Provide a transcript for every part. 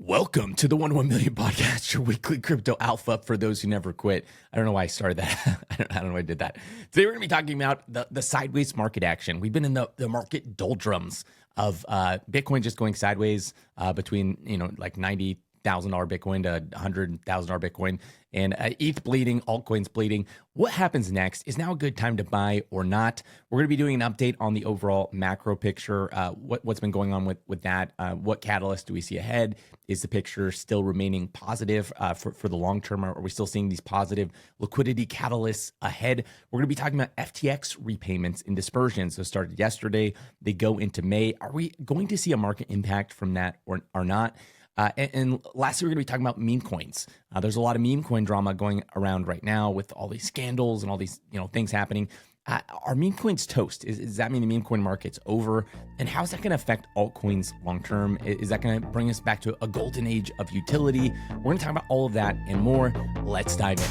Welcome to the 1 Million Podcast, your weekly crypto alpha for those who never quit. I don't know why I started that. I don't know why I did that. Today, we're going to be talking about the sideways market action. We've been in the market doldrums of Bitcoin just going sideways between, like $90,000 Bitcoin to $100,000 Bitcoin, and ETH bleeding, altcoins bleeding. What happens next? Is now a good time to buy or not? We're going to be doing an update on the overall macro picture, what's been going on with that. What catalyst do we see ahead? Is the picture still remaining positive for the long term? Are we still seeing these positive liquidity catalysts ahead? We're going to be talking about FTX repayments and dispersions. Those started yesterday. They go into May. Are we going to see a market impact from that or not? And lastly, we're going to be talking about meme coins. There's a lot of meme coin drama going around right now with all these scandals and all these things happening. Are meme coins toast? Does that mean the meme coin market's over? And how is that going to affect altcoins long term? Is that going to bring us back to a golden age of utility? We're going to talk about all of that and more. Let's dive in.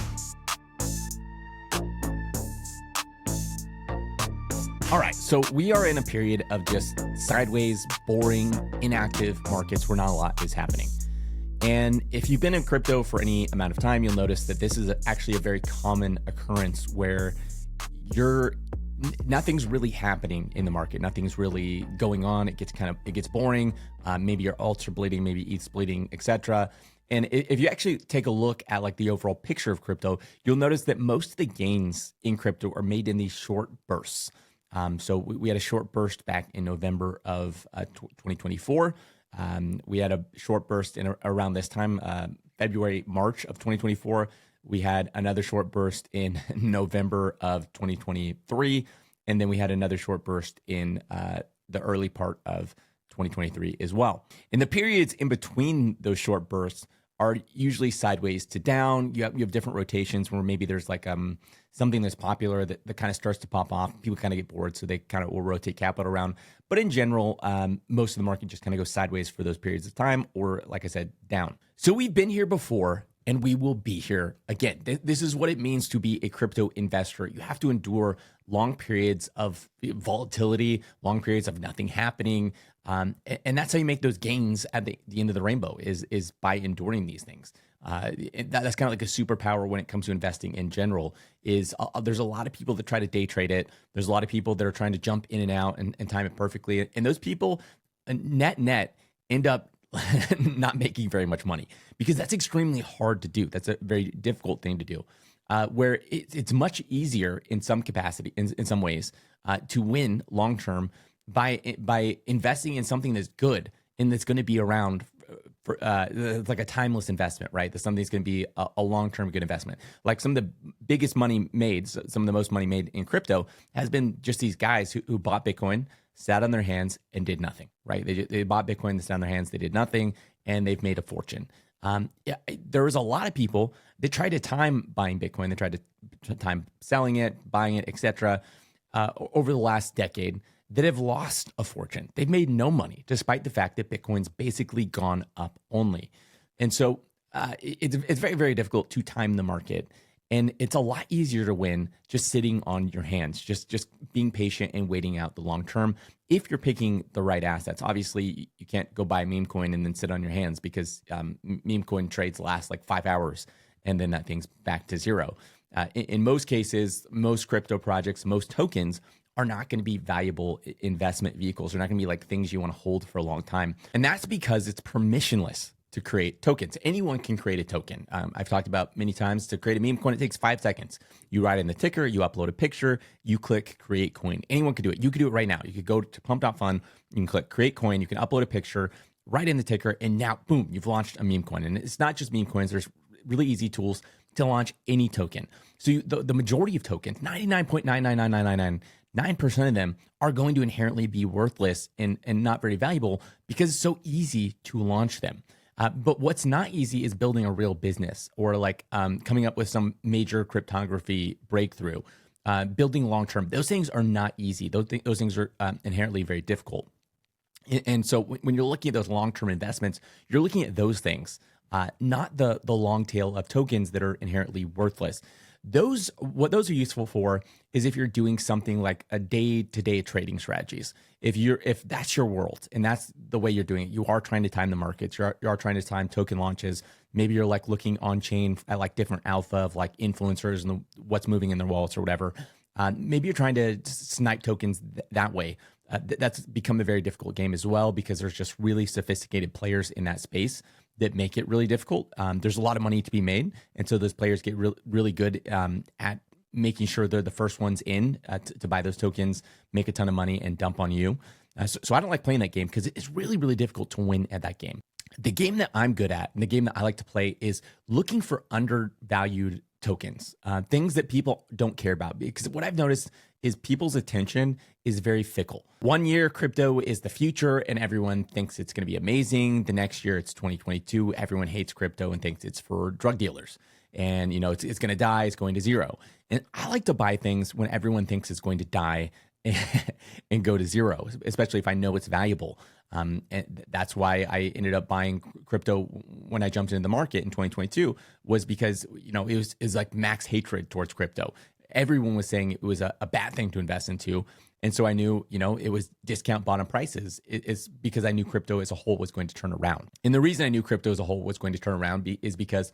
All right, so we are in a period of just sideways, boring, inactive markets where not a lot is happening. And if you've been in crypto for any amount of time, you'll notice that this is actually a very common occurrence where nothing's really happening in the market. Nothing's really going on. It gets boring. Maybe your alts are bleeding, maybe ETH's bleeding, etc. And if you actually take a look at like the overall picture of crypto, you'll notice that most of the gains in crypto are made in these short bursts. So we had a short burst back in November of 2024. We had a short burst around this time, February, March of 2024. We had another short burst in November of 2023. And then we had another short burst in the early part of 2023 as well. And the periods in between those short bursts are usually sideways to down. You have different rotations where maybe there's like something that's popular that kind of starts to pop off. People kind of get bored, so they kind of will rotate capital around. But in general, most of the market just kind of goes sideways for those periods of time, or like I said, down. So we've been here before, and we will be here again. This is what it means to be a crypto investor. You have to endure long periods of volatility, long periods of nothing happening. And that's how you make those gains at the end of the rainbow is by enduring these things. That's kind of like a superpower when it comes to investing in general is there's a lot of people that try to day trade it. There's a lot of people that are trying to jump in and out and time it perfectly. And those people net end up not making very much money because that's extremely hard to do. That's a very difficult thing to do. Where it's much easier in some capacity, in some ways, to win long term by investing in something that's good and that's going to be around for it's like a timeless investment, right? That something's going to be a long-term good investment. Like some of the biggest money made, some of the most money made in crypto has been just these guys who bought Bitcoin, sat on their hands and did nothing, right? They bought Bitcoin, they sat on their hands, they did nothing, and they've made a fortune. There was a lot of people that tried to time buying Bitcoin, they tried to time selling it, buying it, etc. Over the last decade that have lost a fortune. They've made no money, despite the fact that Bitcoin's basically gone up only. And so it's very, very difficult to time the market. And it's a lot easier to win just sitting on your hands, just being patient and waiting out the long term. If you're picking the right assets, obviously you can't go buy a meme coin and then sit on your hands because meme coin trades last like 5 hours and then that thing's back to zero. In most cases, most crypto projects, most tokens are not going to be valuable investment vehicles. They're not going to be like things you want to hold for a long time. And that's because it's permissionless to create tokens. Anyone can create a token. I've talked about many times to create a meme coin, it takes 5 seconds. You write in the ticker, you upload a picture, you click create coin. Anyone can do it. You can do it right now. You could go to pump.fun, you can click create coin, you can upload a picture, write in the ticker, and now, boom, you've launched a meme coin. And it's not just meme coins. There's really easy tools to launch any token. So the majority of tokens, 99.99999% of them are going to inherently be worthless and not very valuable because it's so easy to launch them. But what's not easy is building a real business or like coming up with some major cryptography breakthrough, building long-term. Those things are not easy. Those things are inherently very difficult. And so when you're looking at those long-term investments, you're looking at those things, not the long tail of tokens that are inherently worthless. What those are useful for is if you're doing something like a day-to-day trading strategies. If that's your world and that's the way you're doing it, you are trying to time the markets, you are trying to time token launches. Maybe you're like looking on chain at like different alpha of like influencers and what's moving in their wallets or whatever. Maybe you're trying to snipe tokens that way. That's become a very difficult game as well, because there's just really sophisticated players in that space that make it really difficult. There's a lot of money to be made, and so those players get really good at making sure they're the first ones in to buy those tokens, make a ton of money, and dump on you. So I don't like playing that game because it's really, really difficult to win at that game. The game that I'm good at and the game that I like to play is looking for undervalued tokens, things that people don't care about. Because what I've noticed is people's attention is very fickle. One year, crypto is the future and everyone thinks it's going to be amazing. The next year, it's 2022. Everyone hates crypto and thinks it's for drug dealers. And, it's going to die. It's going to zero. And I like to buy things when everyone thinks it's going to die and go to zero, especially if I know it's valuable. And that's why I ended up buying crypto when I jumped into the market in 2022, was because, it was like max hatred towards crypto. Everyone was saying it was a bad thing to invest into. And so I knew, it was discount bottom prices. It's because I knew crypto as a whole was going to turn around. And the reason I knew crypto as a whole was going to turn around is because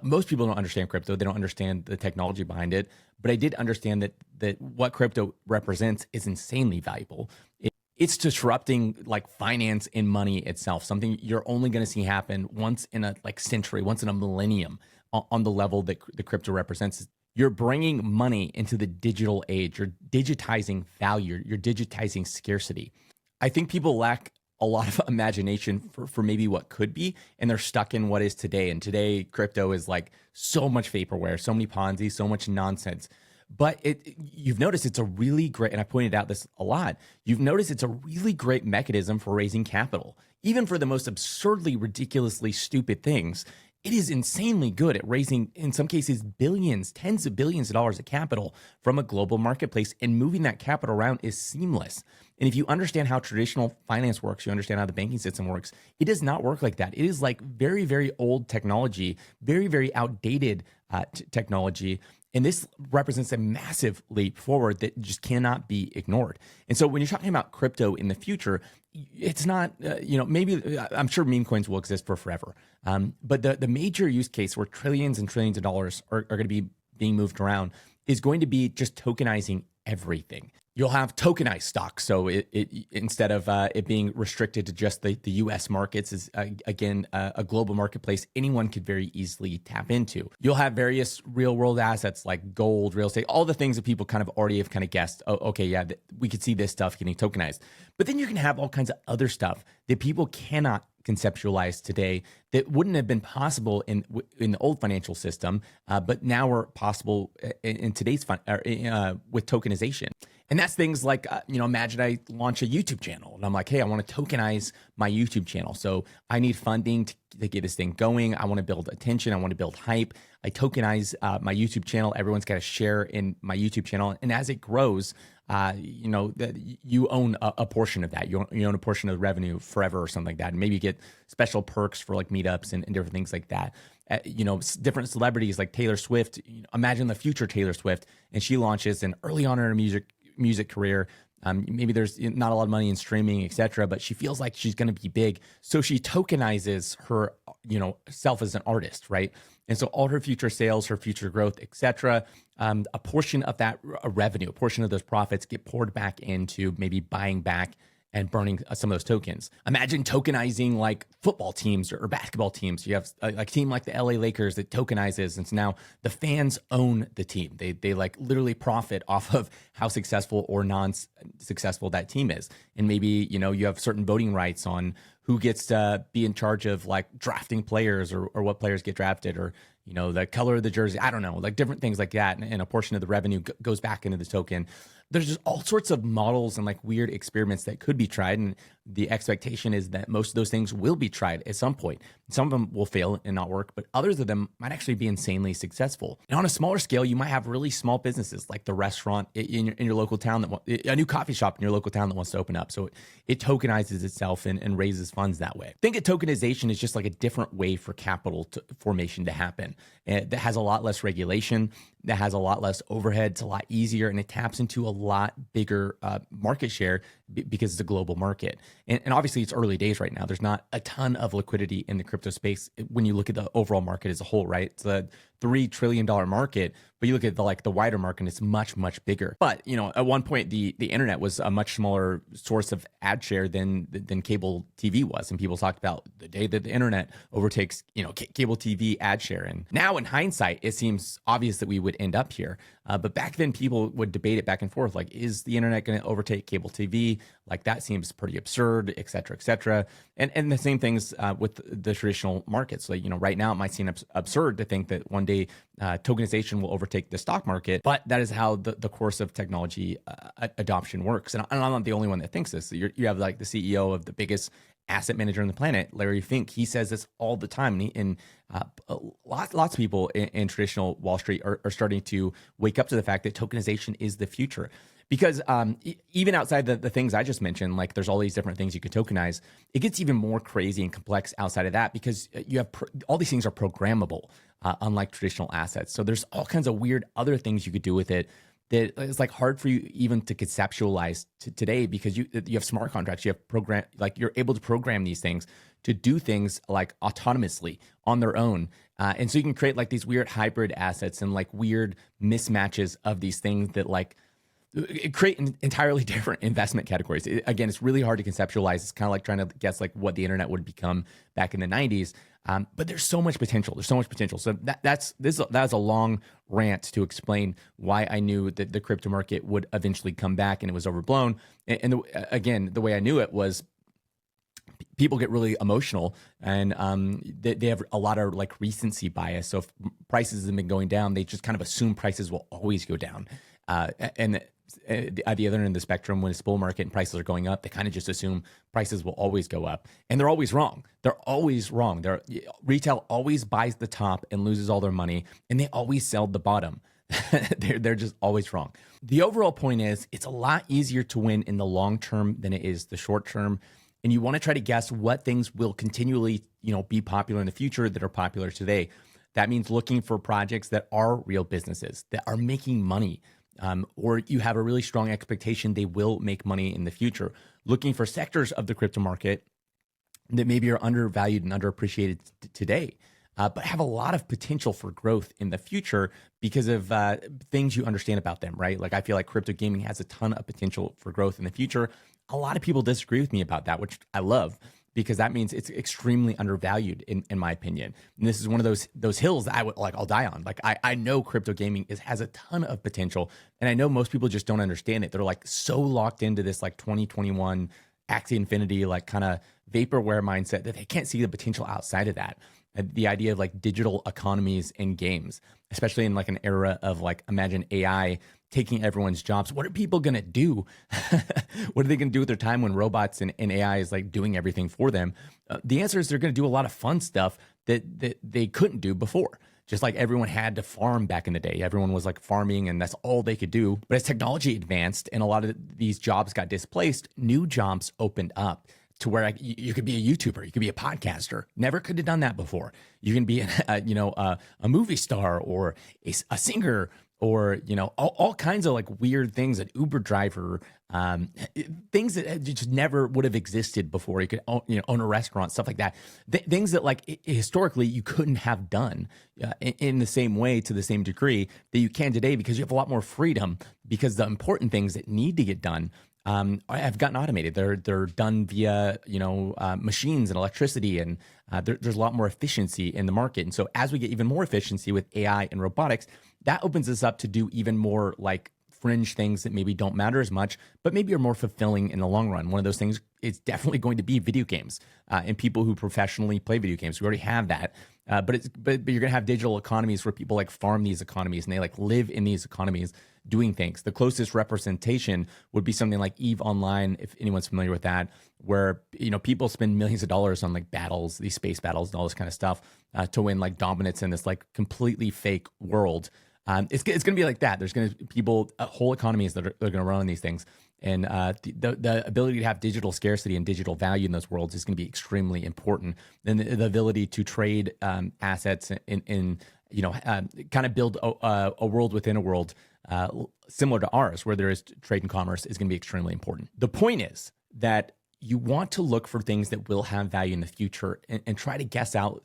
most people don't understand crypto. They don't understand the technology behind it. But I did understand that what crypto represents is insanely valuable. It's disrupting like finance and money itself, something you're only going to see happen once in a century, once in a millennium on the level that the crypto represents. You're bringing money into the digital age. You're digitizing value. You're digitizing scarcity. I think people lack a lot of imagination for maybe what could be, and they're stuck in what is today. And today, crypto is like so much vaporware, so many Ponzi, so much nonsense. But you've noticed it's a really great, and I pointed out this a lot, you've noticed it's a really great mechanism for raising capital. Even for the most absurdly, ridiculously stupid things, it is insanely good at raising, in some cases, billions, tens of billions of dollars of capital from a global marketplace, and moving that capital around is seamless. And if you understand how traditional finance works, you understand how the banking system works, it does not work like that. It is like very, very old technology, very, very outdated technology. And this represents a massive leap forward that just cannot be ignored. And so when you're talking about crypto in the future, it's not, maybe I'm sure meme coins will exist for forever. But the major use case where trillions and trillions of dollars are going to be being moved around is going to be just tokenizing everything. You'll have tokenized stocks. So it instead of it being restricted to just the US markets, is again a global marketplace anyone could very easily tap into. You'll have various real world assets like gold, real estate, all the things that people kind of already have kind of guessed. Oh, okay, yeah, we could see this stuff getting tokenized. But then you can have all kinds of other stuff that people cannot conceptualize today that wouldn't have been possible in the old financial system, but now are possible in today's with tokenization. And that's things like, imagine I launch a YouTube channel and I'm like, hey, I want to tokenize my YouTube channel. So I need funding to get this thing going. I want to build attention. I want to build hype. I tokenize my YouTube channel. Everyone's got to share in my YouTube channel. And as it grows, you own a portion of that. You own a portion of the revenue forever or something like that. And maybe you get special perks for like meetups and different things like that. Different celebrities like Taylor Swift. Imagine the future Taylor Swift, and she launches, and early on in her music career, maybe there's not a lot of money in streaming, etc., but she feels like she's going to be big, so she tokenizes her self as an artist, right? And so all her future sales, her future growth, etc., a portion of that revenue, a portion of those profits get poured back into maybe buying back and burning some of those tokens. Imagine tokenizing like football teams or basketball teams. You have a team like the LA Lakers that tokenizes, and so now the fans own the team. They like literally profit off of how successful or non-successful that team is. And maybe, you have certain voting rights on who gets to be in charge of like drafting players or what players get drafted, or the color of the jersey. I don't know, like different things like that. And a portion of the revenue goes back into the token. There's just all sorts of models and like weird experiments that could be tried. And the expectation is that most of those things will be tried at some point. Some of them will fail and not work, but others of them might actually be insanely successful. And on a smaller scale, you might have really small businesses like the restaurant in your local town, a new coffee shop in your local town that wants to open up. So it tokenizes itself and raises funds that way. I think a tokenization is just like a different way for capital formation to happen. That has a lot less regulation. that has a lot less overhead. It's a lot easier, and it taps into a lot bigger market share because it's a global market. And obviously, it's early days right now. There's not a ton of liquidity in the crypto space when you look at the overall market as a whole, right? It's a $3 trillion market, but you look at the wider market, it's much, much bigger. But, at one point, the internet was a much smaller source of ad share than cable TV was. And people talked about the day that the internet overtakes, cable TV ad share. And now in hindsight, it seems obvious that we would end up here. But back then, people would debate it back and forth. Like, is the internet going to overtake cable TV? Like, that seems pretty absurd, et cetera, et cetera. And the same things with the traditional markets. Like, right now it might seem absurd to think that one day tokenization will overtake the stock market, but that is how the course of technology adoption works. And I'm not the only one that thinks this. You have like the CEO of the biggest asset manager on the planet, Larry Fink. He says this all the time. And lots of people in traditional Wall Street are starting to wake up to the fact that tokenization is the future. Because even outside the things I just mentioned, like there's all these different things you could tokenize, it gets even more crazy and complex outside of that because you have all these things are programmable, unlike traditional assets. So there's all kinds of weird other things you could do with it that is like hard for you even to conceptualize today because you have smart contracts, you have you're able to program these things to do things like autonomously on their own. And so you can create like these weird hybrid assets and like weird mismatches of these things that like create entirely different investment categories. Again, it's really hard to conceptualize. It's kind of like trying to guess like what the internet would become back in the 90s. But there's so much potential. There's so much potential. So that's a long rant to explain why I knew that the crypto market would eventually come back and it was overblown. And again, the way I knew it was people get really emotional and they have a lot of like recency bias. So if prices have been going down, they just kind of assume prices will always go down. And at the other end of the spectrum, when it's bull market and prices are going up, they kind of just assume prices will always go up. And they're always wrong. They're always wrong. Retail always buys the top and loses all their money, and they always sell the bottom. They're just always wrong. The overall point is it's a lot easier to win in the long term than it is the short term. And you want to try to guess what things will continually, be popular in the future that are popular today. That means looking for projects that are real businesses, that are making money. Or you have a really strong expectation they will make money in the future. Looking for sectors of the crypto market that maybe are undervalued and underappreciated today, but have a lot of potential for growth in the future because of things you understand about them, right? Like I feel like crypto gaming has a ton of potential for growth in the future. A lot of people disagree with me about that, which I love, because that means it's extremely undervalued in my opinion. And this is one of those hills that I'll die on. Like I know crypto gaming has a ton of potential, and I know most people just don't understand it. They're like so locked into this like 2021 Axie Infinity like kind of vaporware mindset that they can't see the potential outside of that. The idea of like digital economies in games, especially in like an era of like imagine AI taking everyone's jobs. What are people going to do? What are they going to do with their time when robots and AI is like doing everything for them? The answer is they're going to do a lot of fun stuff that they couldn't do before. Just like everyone had to farm back in the day. Everyone was like farming and that's all they could do. But as technology advanced and a lot of these jobs got displaced, new jobs opened up to where you could be a YouTuber, you could be a podcaster. Never could have done that before. You can be a movie star or a singer, or all kinds of like weird things, an Uber driver, things that just never would have existed before. You could own a restaurant, stuff like that. Things that like historically you couldn't have done in the same way to the same degree that you can today, because you have a lot more freedom, because the important things that need to get done have gotten automated. They're done via machines and electricity, and there's a lot more efficiency in the market. And so as we get even more efficiency with AI and robotics, that opens us up to do even more like fringe things that maybe don't matter as much, but maybe are more fulfilling in the long run. One of those things is definitely going to be video games and people who professionally play video games. We already have that. But you're going to have digital economies where people like farm these economies and they like live in these economies doing things. The closest representation would be something like EVE Online, if anyone's familiar with that, where people spend millions of dollars on like battles, these space battles and all this kind of stuff to win like dominance in this like completely fake world. It's going to be like that. There's going to be whole economies that are going to run on these things. And the ability to have digital scarcity and digital value in those worlds is going to be extremely important. And the ability to trade assets in kind of build a world within a world similar to ours, where there is trade and commerce, is going to be extremely important. The point is that you want to look for things that will have value in the future and try to guess out,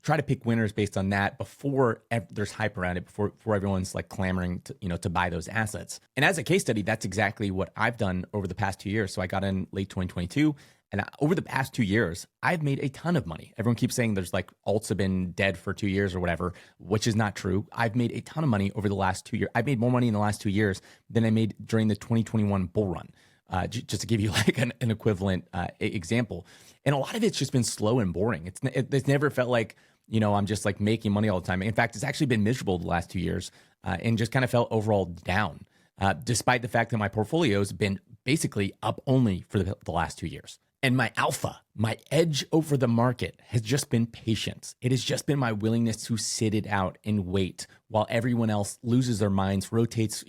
try to pick winners based on that before there's hype around it, before everyone's like clamoring to buy those assets. And as a case study, that's exactly what I've done over the past 2 years. So I got in late 2022. And over the past 2 years, I've made a ton of money. Everyone keeps saying there's like alts have been dead for 2 years or whatever, which is not true. I've made a ton of money over the last 2 years. I've made more money in the last 2 years than I made during the 2021 bull run. Just to give you like an equivalent example. And a lot of it's just been slow and boring. It's never felt like, I'm just like making money all the time. In fact, it's actually been miserable the last 2 years and just kind of felt overall down, despite the fact that my portfolio has been basically up only for the last 2 years. And my alpha, my edge over the market, has just been patience. It has just been my willingness to sit it out and wait while everyone else loses their minds, rotates,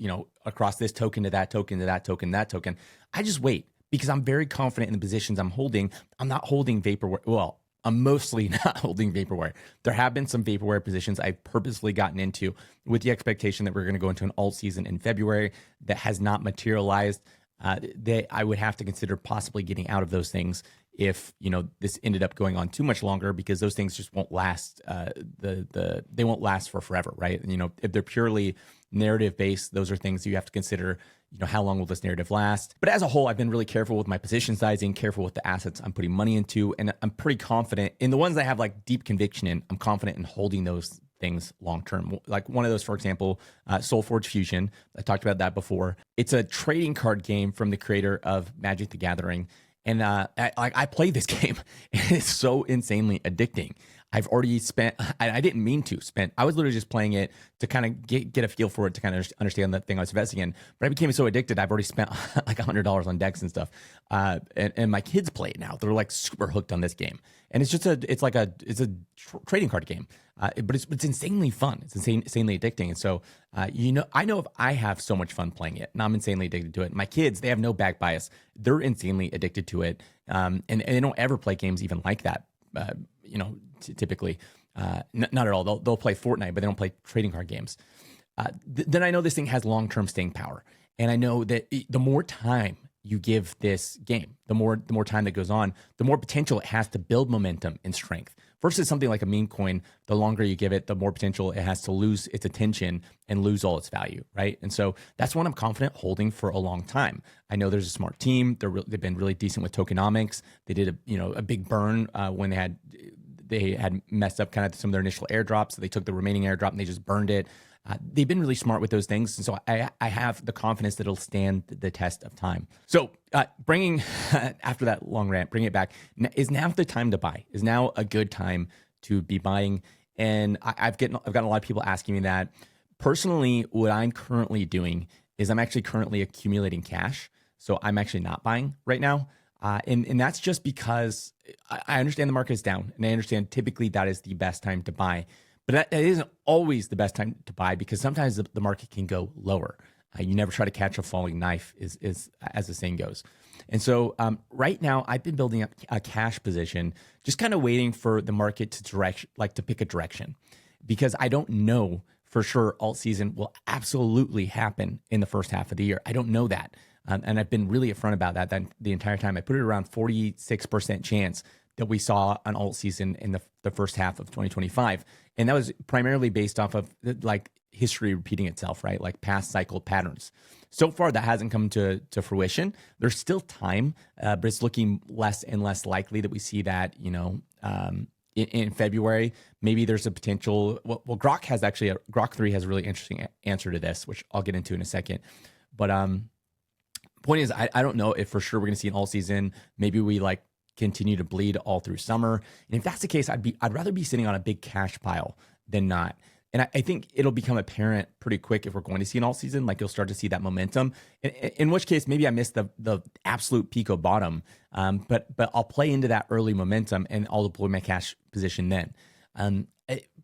across this token to that token to that token, that token. I just wait because I'm very confident in the positions I'm holding. I'm not holding vaporware. Well, I'm mostly not holding vaporware. There have been some vaporware positions I've purposely gotten into with the expectation that we're going to go into an alt season in February that has not materialized. I would have to consider possibly getting out of those things if this ended up going on too much longer, because those things just won't last. They won't last for forever, right? And, if they're purely narrative based, those are things you have to consider. How long will this narrative last? But as a whole, I've been really careful with my position sizing, careful with the assets I'm putting money into, and I'm pretty confident in the ones I have like deep conviction in. I'm confident in holding those things long term. Like one of those, for example, Soulforge Fusion. I talked about that before. It's a trading card game from the creator of Magic the Gathering. And I played this game and it's so insanely addicting. I've already spent, I didn't mean to spend, I was literally just playing it to kind of get a feel for it, to kind of understand the thing I was investing in. But I became so addicted, I've already spent like $100 on decks and stuff. And my kids play it now. They're like super hooked on this game. And it's a trading card game. But it's insanely fun. It's insanely addicting. And so, I know if I have so much fun playing it and I'm insanely addicted to it. My kids, they have no back bias. They're insanely addicted to it. And they don't ever play games even like that. Typically, not at all. They'll play Fortnite, but they don't play trading card games. Then I know this thing has long-term staying power. And I know that the more time you give this game, the more time that goes on, the more potential it has to build momentum and strength. Versus something like a meme coin, the longer you give it, the more potential it has to lose its attention and lose all its value, right? And so that's one I'm confident holding for a long time. I know there's a smart team. They've been really decent with tokenomics. They did a big burn when they had messed up kind of some of their initial airdrops. So they took the remaining airdrop and they just burned it. They've been really smart with those things. And so I have the confidence that it'll stand the test of time. So bringing, after that long rant, bring it back, is now the time to buy? Is now a good time to be buying? And I've gotten a lot of people asking me that. Personally, what I'm currently doing is I'm actually currently accumulating cash. So I'm actually not buying right now. And that's just because I understand the market is down, and I understand typically that is the best time to buy. But that isn't always the best time to buy, because sometimes the market can go lower. You never try to catch a falling knife, is as the saying goes. And so right now, I've been building up a cash position, just kind of waiting for the market to pick a direction, because I don't know for sure alt season will absolutely happen in the first half of the year. I don't know that. And I've been really upfront about that the entire time. I put it around 46% chance that we saw an alt season in the first half of 2025. And that was primarily based off of like history repeating itself, right? Like past cycle patterns. So far, that hasn't come to fruition. There's still time, but it's looking less and less likely that we see that, in February. Maybe there's a potential. Well, Grok 3 has a really interesting answer to this, which I'll get into in a second. But point is, I don't know if for sure we're going to see an alt season. Maybe we continue to bleed all through summer. And if that's the case, I'd rather be sitting on a big cash pile than not. And I think it'll become apparent pretty quick if we're going to see an alt season. Like, you'll start to see that momentum. In which case, maybe I missed the absolute peak of bottom. But I'll play into that early momentum and I'll deploy my cash position then.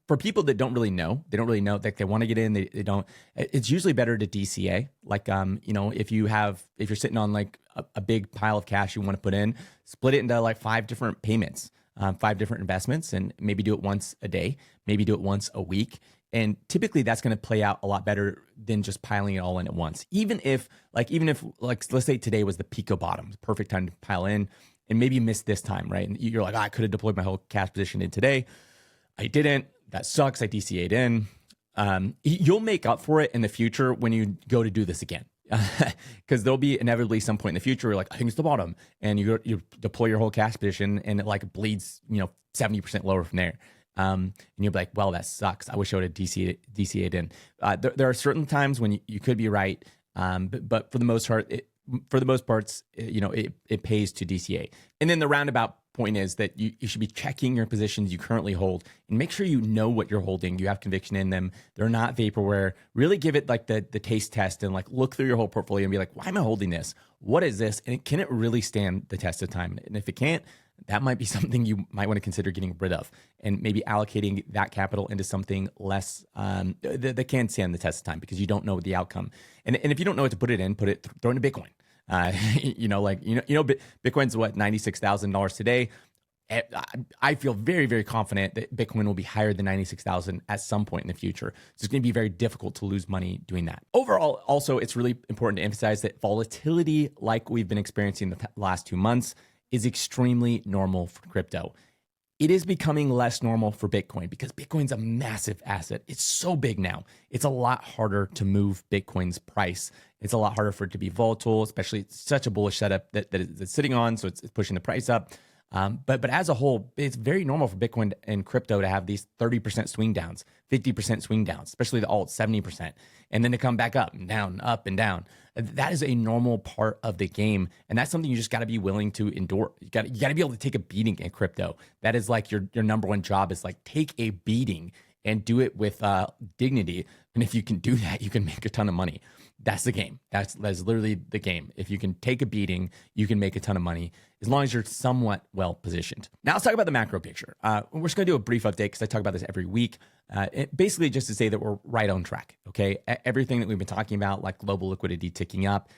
For people that don't really know, like they want to get in, they don't. It's usually better to DCA. Like, if you're sitting on like a big pile of cash you want to put in, split it into like 5 different payments. 5 different investments, and maybe do it once a day, maybe do it once a week. And typically that's going to play out a lot better than just piling it all in at once. Even if let's say today was the peak of bottom, perfect time to pile in, and maybe you missed this time, right? And you're like, I could have deployed my whole cash position in today. I didn't. That sucks. I DCA'd in. You'll make up for it in the future when you go to do this again. Because there'll be inevitably some point in the future where like, I think it's the bottom, and you deploy your whole cash position and it like bleeds 70% lower from there. And you'll be like, well, that sucks. I wish I would have DCA'd in. There are certain times when you could be right, but for the most part, it pays to DCA. And then the roundabout point is that you should be checking your positions you currently hold and make sure you know what you're holding. You have conviction in them. They're not vaporware. Really give it like the taste test and like look through your whole portfolio and be like, why am I holding this? What is this? And can it really stand the test of time? And if it can't, that might be something you might want to consider getting rid of and maybe allocating that capital into something less that can stand the test of time, because you don't know the outcome. And if you don't know what to put it in, throw into Bitcoin. Bitcoin's what, $96,000 today. I feel very, very confident that Bitcoin will be higher than 96,000 at some point in the future. So it's going to be very difficult to lose money doing that. Overall, also, it's really important to emphasize that volatility, like we've been experiencing the last 2 months, is extremely normal for crypto. It is becoming less normal for Bitcoin because Bitcoin's a massive asset. It's so big now. It's a lot harder to move Bitcoin's price. It's a lot harder for it to be volatile, especially it's such a bullish setup that it's sitting on, so it's pushing the price up. But as a whole, it's very normal for Bitcoin and crypto to have these 30% swing downs, 50% swing downs, especially the alt 70%, and then to come back up and down, up and down. That is a normal part of the game, and that's something you just got to be willing to endure. You got to be able to take a beating in crypto. That is like your number one job is like take a beating and do it with dignity. And if you can do that, you can make a ton of money. That's the game. That's literally the game. If you can take a beating, you can make a ton of money as long as you're somewhat well positioned. Now let's talk about the macro picture. We're just going to do a brief update because I talk about this every week. Basically just to say that we're right on track. Okay. Everything that we've been talking about, like global liquidity ticking up,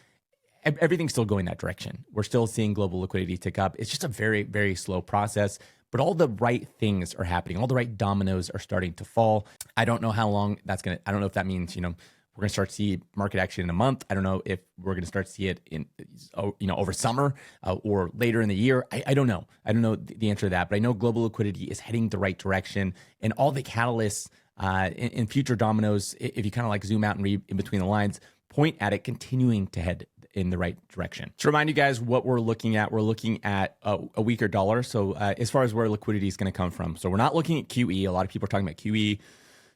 everything's still going that direction. We're still seeing global liquidity tick up. It's just a very, very slow process, but all the right things are happening. All the right dominoes are starting to fall. I don't know how long I don't know if that means, we're going to start to see market action in a month. I don't know if we're going to start to see it in, over summer or later in the year. I don't know. I don't know the answer to that, but I know global liquidity is heading the right direction, and all the catalysts in future dominoes, if you kind of like zoom out and read in between the lines, point at it continuing to head in the right direction. To remind you guys what we're looking at a weaker dollar. So as far as where liquidity is going to come from. So we're not looking at QE. A lot of people are talking about QE.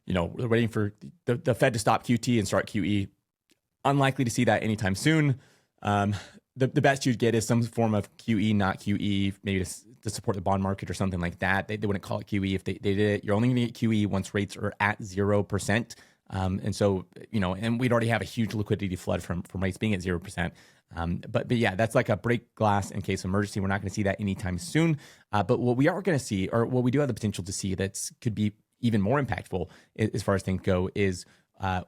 We're waiting for the Fed to stop QT and start QE. Unlikely to see that anytime soon. The best you'd get is some form of QE, not QE, maybe to support the bond market or something like that. They wouldn't call it QE if they did it. You're only going to get QE once rates are at 0%. And so, and we'd already have a huge liquidity flood from rates being at 0%. But yeah, that's like a break glass in case of emergency. We're not going to see that anytime soon. But what we are going to see, or what we do have the potential to see could be even more impactful as far as things go, is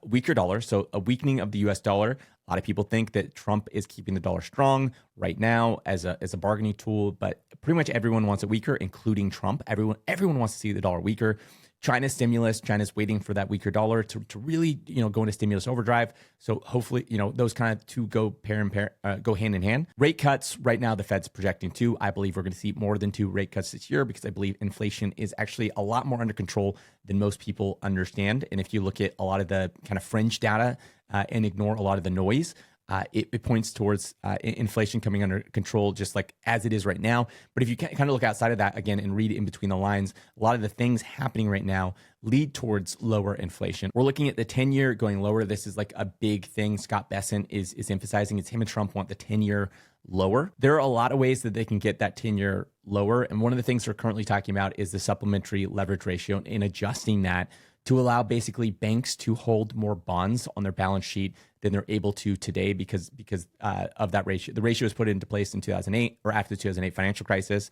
weaker dollar. So a weakening of the US dollar. A lot of people think that Trump is keeping the dollar strong right now as a bargaining tool, but pretty much everyone wants it weaker, including Trump. Everyone wants to see the dollar weaker. China's waiting for that weaker dollar to really, go into stimulus overdrive. So hopefully, those kind of two go go hand in hand. Rate cuts right now, the Fed's projecting 2. I believe we're going to see more than 2 rate cuts this year because I believe inflation is actually a lot more under control than most people understand. And if you look at a lot of the kind of fringe data and ignore a lot of the noise, it points towards inflation coming under control, just like as it is right now. But if you kind of look outside of that again and read in between the lines, a lot of the things happening right now lead towards lower inflation. We're looking at the 10-year going lower. This is like a big thing Scott Bessent is emphasizing. It's him and Trump want the 10-year lower. There are a lot of ways that they can get that 10-year lower. And one of the things they're currently talking about is the supplementary leverage ratio and adjusting that to allow basically banks to hold more bonds on their balance sheet than they're able to today because of that ratio. The ratio was put into place in 2008 or after the 2008 financial crisis,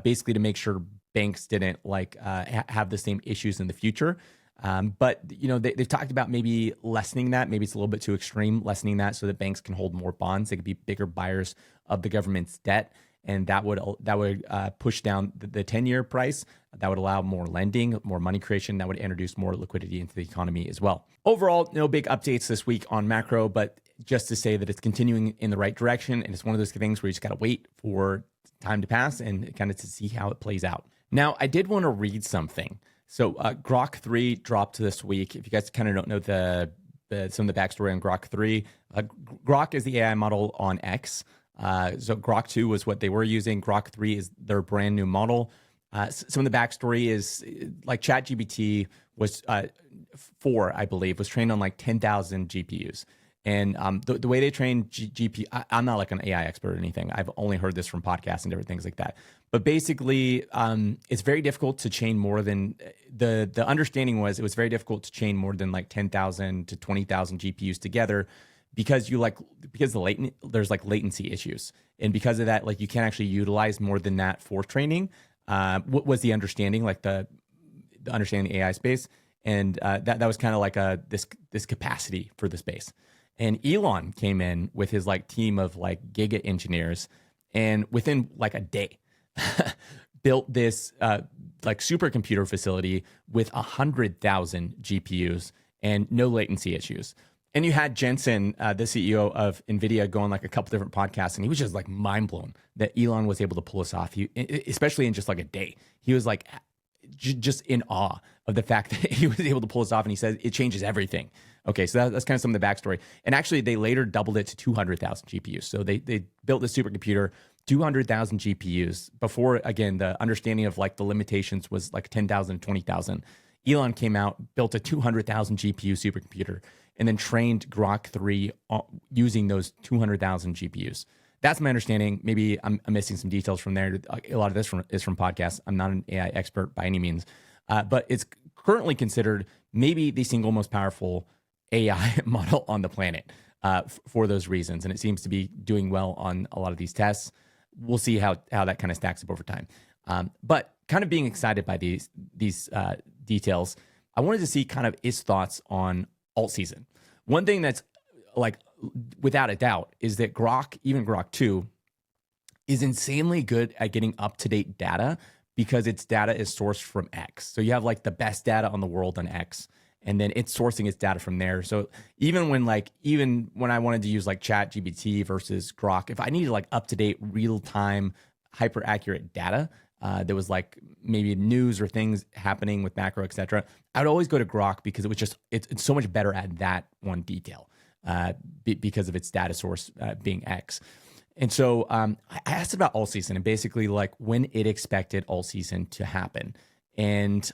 basically to make sure banks didn't have the same issues in the future. But they've talked about maybe lessening that. Maybe it's a little bit too extreme, lessening that so that banks can hold more bonds. They could be bigger buyers of the government's debt. and that would push down the 10-year price. That would allow more lending, more money creation. That would introduce more liquidity into the economy as well. Overall, no big updates this week on macro, but just to say that it's continuing in the right direction, and it's one of those things where you just got to wait for time to pass and kind of to see how it plays out. Now, I did want to read something. So Grok 3 dropped this week. If you guys kind of don't know some of the backstory on Grok 3, Grok is the AI model on X. So Grok 2 was what they were using. Grok 3 is their brand new model. Some of the backstory is like ChatGPT was 4, I believe, was trained on like 10,000 GPUs. And the way they train GPU, I'm not like an AI expert or anything. I've only heard this from podcasts and different things like that. But basically, it's very difficult to chain more than the understanding was it was very difficult to chain more than like 10,000 to 20,000 GPUs together because there's like latency issues. And because of that, like you can't actually utilize more than that for training. What was the understanding, like the understanding the AI space? And that was kind of like this capacity for the space. And Elon came in with his like team of like giga engineers, and within like a day, built this like supercomputer facility with 100,000 GPUs and no latency issues. And you had Jensen, the CEO of NVIDIA, go on like a couple different podcasts, and he was just like mind blown that Elon was able to pull this off. Especially in just like a day, he was like just in awe of the fact that he was able to pull this off. And he says it changes everything. Okay, so that's kind of some of the backstory. And actually, they later doubled it to 200,000 GPUs. So they built this supercomputer, 200,000 GPUs. Before, again, the understanding of like the limitations was like 10,000, 20,000. Elon came out, built a 200,000 GPU supercomputer, and then trained Grok 3 using those 200,000 GPUs. That's my understanding. Maybe I'm missing some details from there. A lot of this is from podcasts. I'm not an AI expert by any means, but it's currently considered maybe the single most powerful AI model on the planet for those reasons. And it seems to be doing well on a lot of these tests. We'll see how that kind of stacks up over time. But kind of being excited by these details, I wanted to see kind of his thoughts on Altseason. One thing that's like without a doubt is that Grok, even Grok 2, is insanely good at getting up-to-date data because its data is sourced from X. So you have like the best data on the world on X, and then it's sourcing its data from there. So even when I wanted to use like ChatGPT versus Grok, if I needed like up-to-date, real-time, hyper-accurate data, there was like maybe news or things happening with macro, et cetera, I would always go to Grok because it was just, it's so much better at that one detail because of its data source being X. And so I asked about Altseason and basically like when it expected Altseason to happen. And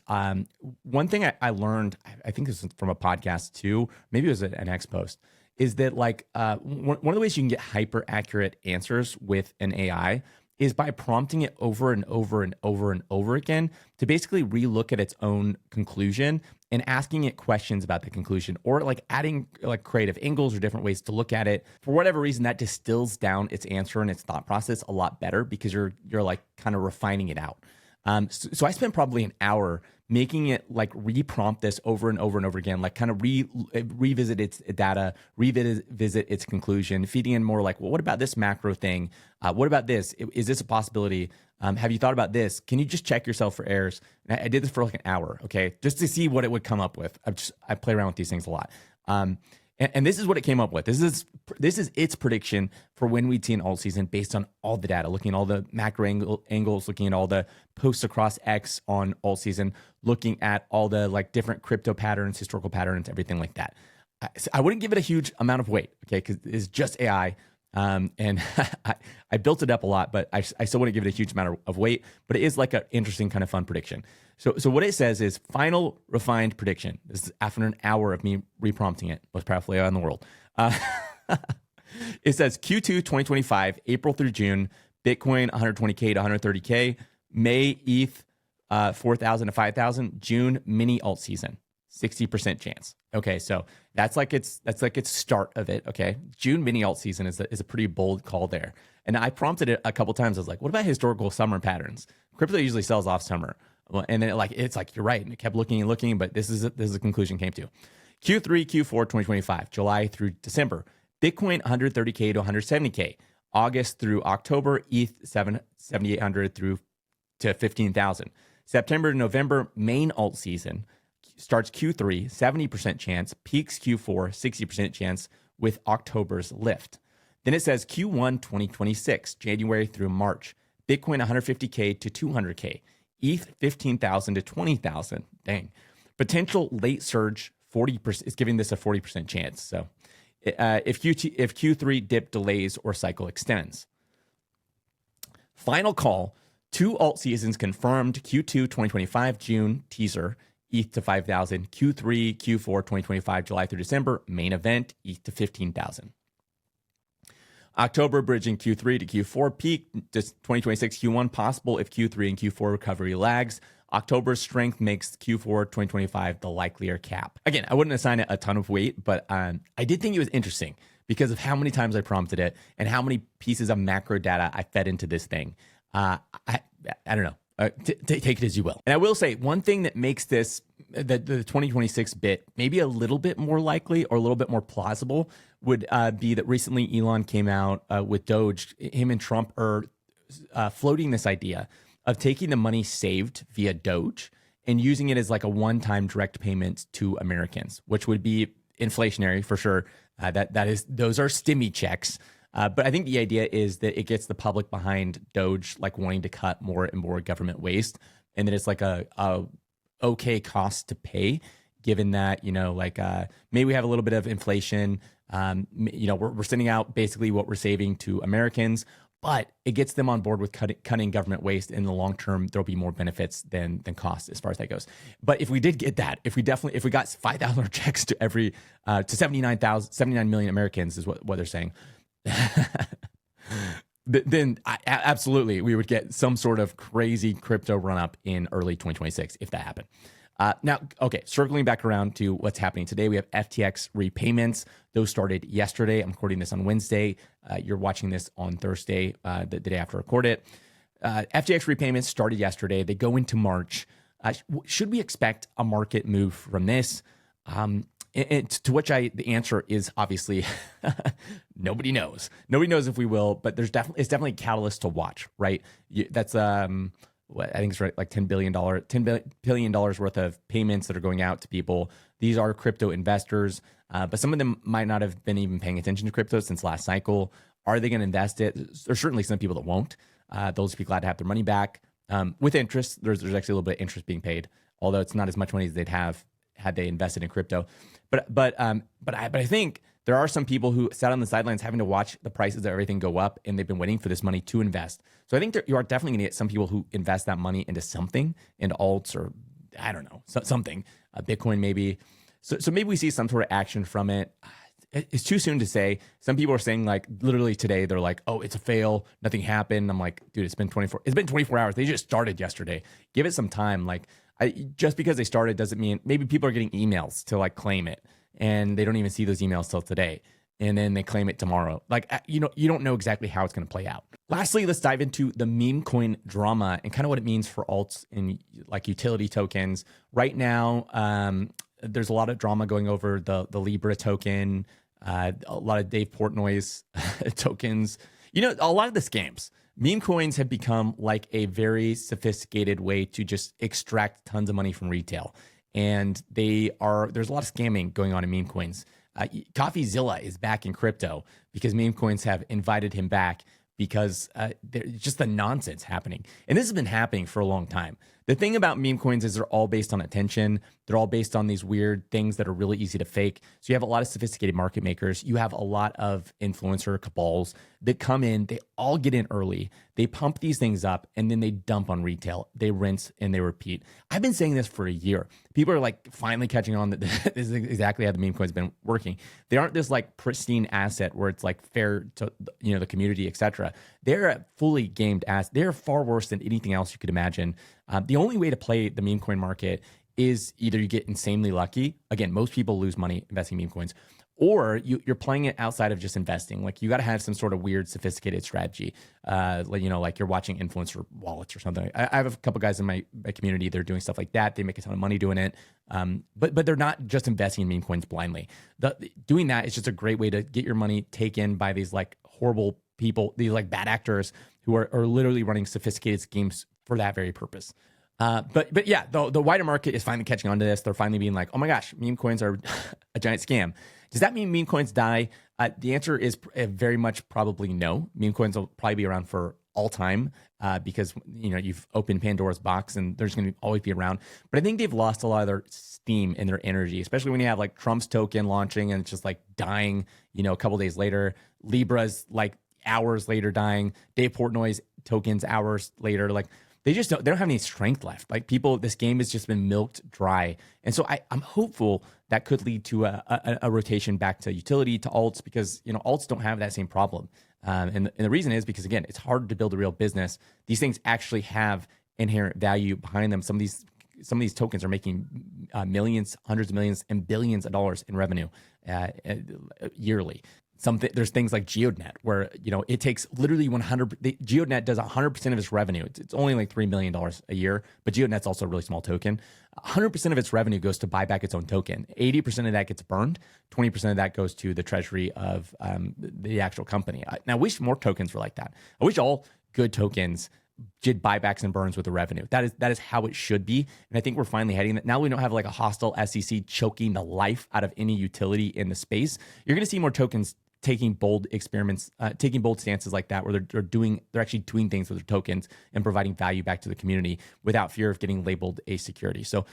one thing I learned, I think this is from a podcast too, maybe it was an X post, is that like one of the ways you can get hyper accurate answers with an AI is by prompting it over and over and over and over again to basically relook at its own conclusion and asking it questions about the conclusion, or like adding like creative angles or different ways to look at it. For whatever reason, that distills down its answer and its thought process a lot better because you're like kind of refining it out. So I spent probably an hour making it like reprompt this over and over and over again, like kind of revisit its data, revisit its conclusion, feeding in more like, well, what about this macro thing? What about this? Is this a possibility? Have you thought about this? Can you just check yourself for errors? And I did this for like an hour, okay, just to see what it would come up with. I play around with these things a lot. And this is what it came up with. This is its prediction for when we'd see an Altseason based on all the data, looking at all the macro angles, looking at all the posts across X on Altseason, looking at all the like different crypto patterns, historical patterns, everything like that. I wouldn't give it a huge amount of weight, okay, because it's just AI. And I built it up a lot, but I still wouldn't give it a huge amount of weight, but it is like an interesting kind of fun prediction. So what it says is final refined prediction. This is after an hour of me reprompting it, most powerful AI in the world. It says Q2 2025, April through June, Bitcoin 120K to 130K, May ETH 4,000 to 5,000, June mini alt season. 60% chance. Okay, so that's like its start of it. Okay, June mini alt season is a pretty bold call there. And I prompted it a couple times. I was like, what about historical summer patterns? Crypto usually sells off summer, and then it's like you're right. And it kept looking and looking, but this is the conclusion it came to. Q3, Q4, 2025, July through December. Bitcoin 130K to 170K. August through October, ETH 7,800 through to 15,000. September to November, main alt season starts Q3, 70% chance, peaks Q4, 60% chance with October's lift. Then it says Q1 2026, January through March, Bitcoin 150K to 200K, ETH 15,000 to 20,000. Dang. Potential late surge 40% is giving this a 40% chance. So if Q3 dip delays or cycle extends. Final call, 2 alt seasons confirmed, Q2 2025 June teaser, ETH to 5,000, Q3, Q4 2025 July through December, main event, ETH to 15,000. October bridging Q3 to Q4 peak, just 2026 Q1 possible if Q3 and Q4 recovery lags. October's strength makes Q4 2025 the likelier cap. Again, I wouldn't assign it a ton of weight, but I did think it was interesting because of how many times I prompted it and how many pieces of macro data I fed into this thing. I don't know. Take it as you will. And I will say one thing that makes this, the 2026 bit, maybe a little bit more likely or a little bit more plausible would be that recently Elon came out with Doge. Him and Trump are floating this idea of taking the money saved via Doge and using it as like a one-time direct payment to Americans, which would be inflationary for sure. Those are stimmy checks. But I think the idea is that it gets the public behind Doge, like wanting to cut more and more government waste, and that it's like a okay cost to pay, given that maybe we have a little bit of inflation. We're sending out basically what we're saving to Americans, but it gets them on board with cutting government waste. In the long term, there'll be more benefits than costs as far as that goes. But if we did get that, if we got $5,000 checks to every to 79 million Americans, is what they're saying. Then absolutely we would get some sort of crazy crypto run up in early 2026 if that happened. Now, okay, circling back around to what's happening today, we have FTX repayments. Those started yesterday. I'm recording this on Wednesday. You're watching this on Thursday, the day after I record it. FTX repayments started yesterday. They go into March. Should we expect a market move from this? And to which the answer is obviously nobody knows. Nobody knows if we will, but it's definitely a catalyst to watch, right? That's I think it's right, like $10 billion worth of payments that are going out to people. These are crypto investors, but some of them might not have been even paying attention to crypto since last cycle. Are they going to invest it? There's certainly some people that won't. They'll just be glad to have their money back with interest. There's actually a little bit of interest being paid, although it's not as much money as they'd have had they invested in crypto. But I think there are some people who sat on the sidelines having to watch the prices of everything go up, and they've been waiting for this money to invest. So I think you are definitely going to get some people who invest that money into something, into alts or I don't know, something, Bitcoin maybe. So maybe we see some sort of action from it. It's too soon to say. Some people are saying like literally today, they're like, oh, it's a fail. Nothing happened. I'm like, dude, it's been 24 hours. They just started yesterday. Give it some time. Like just because they started doesn't mean maybe people are getting emails to like claim it and they don't even see those emails till today. And then they claim it tomorrow. Like, you don't know exactly how it's going to play out. Lastly, let's dive into the meme coin drama and kind of what it means for alts and like utility tokens. Right now, there's a lot of drama going over the Libra token, a lot of Dave Portnoy's tokens. A lot of the scams. Meme coins have become like a very sophisticated way to just extract tons of money from retail. And there's a lot of scamming going on in meme coins. CoffeeZilla is back in crypto because meme coins have invited him back because there's just the nonsense happening. And this has been happening for a long time. The thing about meme coins is they're all based on attention. They're all based on these weird things that are really easy to fake. So you have a lot of sophisticated market makers. You have a lot of influencer cabals that come in. They all get in early. They pump these things up and then they dump on retail. They rinse and they repeat. I've been saying this for a year. People are like finally catching on that this is exactly how the meme coin's been working. They aren't this like pristine asset where it's like fair to the community, etc. They're a fully gamed asset. They're far worse than anything else you could imagine. The only way to play the meme coin market is either you get insanely lucky. Again, most people lose money investing in meme coins, or you're playing it outside of just investing. Like you got to have some sort of weird, sophisticated strategy. Like you're watching influencer wallets or something. I have a couple guys in my community. They're doing stuff like that. They make a ton of money doing it. But they're not just investing in meme coins blindly. Doing that is just a great way to get your money taken by these like horrible people, these like bad actors who are literally running sophisticated schemes for that very purpose. But yeah, the wider market is finally catching on to this. They're finally being like, oh my gosh, meme coins are a giant scam. Does that mean meme coins die? The answer is very much probably no. Meme coins will probably be around for all time because you've opened Pandora's box and there's going to always be around. But I think they've lost a lot of their steam and their energy, especially when you have like Trump's token launching and it's just like dying, a couple days later. Libra's like hours later dying. Dave Portnoy's tokens hours later. Like they don't have any strength left. Like this game has just been milked dry. And so I'm hopeful that could lead to a rotation back to utility, to alts, because alts don't have that same problem. And the reason is because, again, it's hard to build a real business. These things actually have inherent value behind them. Some of these tokens are making millions, hundreds of millions, and billions of dollars in revenue yearly. There's things like GeoNet where it takes literally 100. GeoNet does 100% of its revenue. It's only like $3 million a year, but GeoNet's also a really small token. 100% of its revenue goes to buy back its own token. 80% of that gets burned. 20% of that goes to the treasury of the actual company. Now, I wish more tokens were like that. I wish all good tokens did buybacks and burns with the revenue. That is how it should be. And I think we're finally heading that. Now we don't have like a hostile SEC choking the life out of any utility in the space. You're going to see more tokens taking bold experiments, taking bold stances like that, where they're actually doing things with their tokens and providing value back to the community without fear of getting labeled a security. So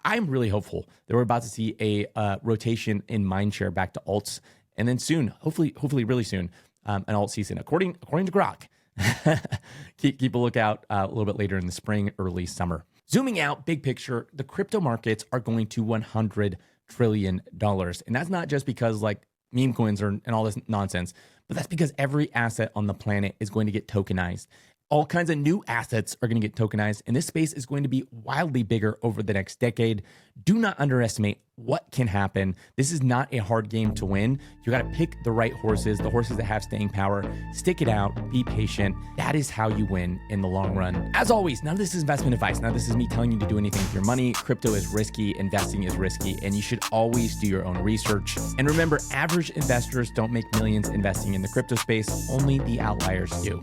I'm really hopeful that we're about to see a rotation in mindshare back to alts, and then soon, hopefully really soon, an alt season, according to Grok. keep a lookout a little bit later in the spring, early summer. Zooming out, big picture, the crypto markets are going to $100 trillion, and that's not just because like meme coins and all this nonsense, but that's because every asset on the planet is going to get tokenized. All kinds of new assets are going to get tokenized, and this space is going to be wildly bigger over the next decade. Do not underestimate what can happen. This is not a hard game to win. You got to pick the right horses, the horses that have staying power, stick it out, be patient. That is how you win in the long run. As always, none of this is investment advice. None of this is me telling you to do anything with your money. Crypto is risky, investing is risky, and you should always do your own research. And remember, average investors don't make millions investing in the crypto space. Only the outliers do.